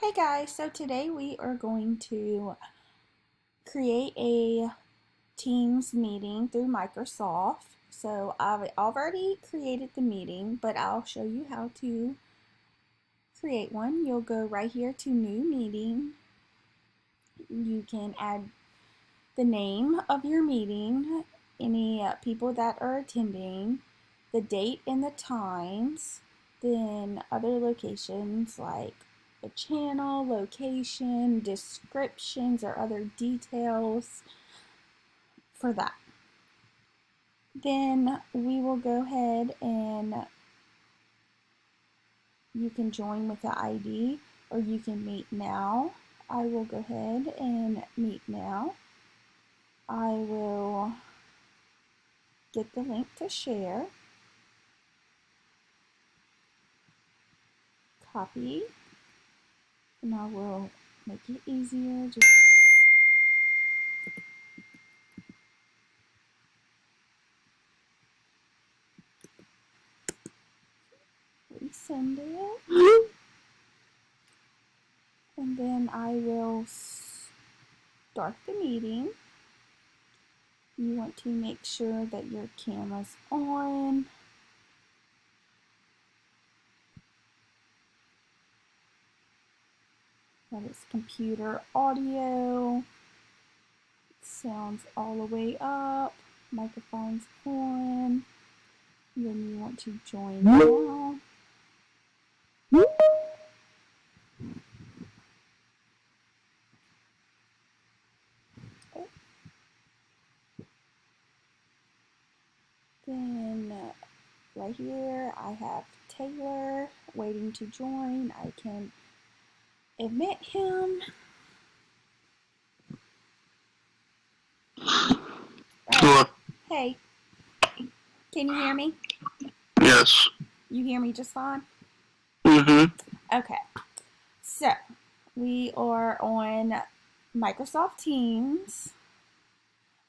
Hey guys, so today we are going to create a Teams meeting through Microsoft. So I've already created the meeting, but I'll show you how to create one. You'll go right here to New Meeting. You can add the name of your meeting, any people that are attending, the date and the times, then other locations like the channel, location, descriptions, or other details for that. Then we will go ahead and you can join with the ID or you can meet now. I will go ahead and meet now. I will get the link to share, copy, and I will make it easier. Just resend it, and then I will start the meeting. You want to make sure that your camera's on. That it's computer audio. Sounds all the way up. Microphone's on. Then you want to join now. Then right here I have Taylor waiting to join. I can admit him. Sure. Hey, can you hear me? Yes. You hear me just fine? Mm-hmm. Okay, so we are on Microsoft Teams.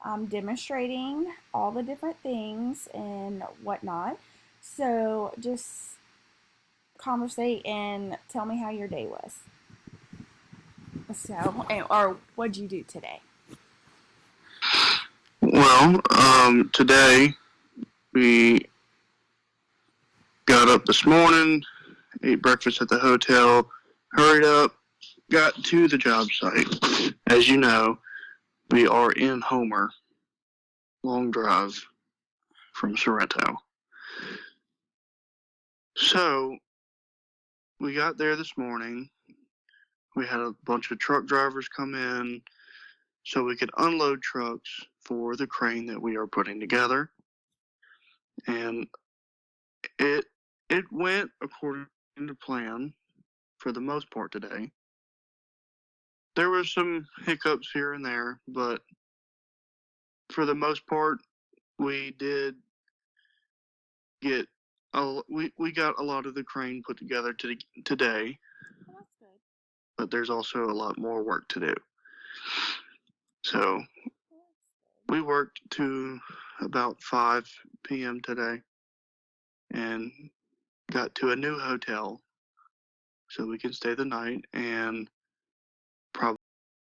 I'm demonstrating all the different things and whatnot. So just conversate and tell me how your day was. So, or what'd you do today? Well, today we got up this morning, ate breakfast at the hotel, hurried up, got to the job site. As you know, we are in Homer, long drive from Sorrento. So we got there this morning. We had a bunch of truck drivers come in so we could unload trucks for the crane that we are putting together. And it it went according to plan for the most part today. There were some hiccups here and there, but for the most part, we did get we got a lot of the crane put together today. Well, that's good. But there's also a lot more work to do. So we worked to about 5 p.m. today and got to a new hotel so we can stay the night, and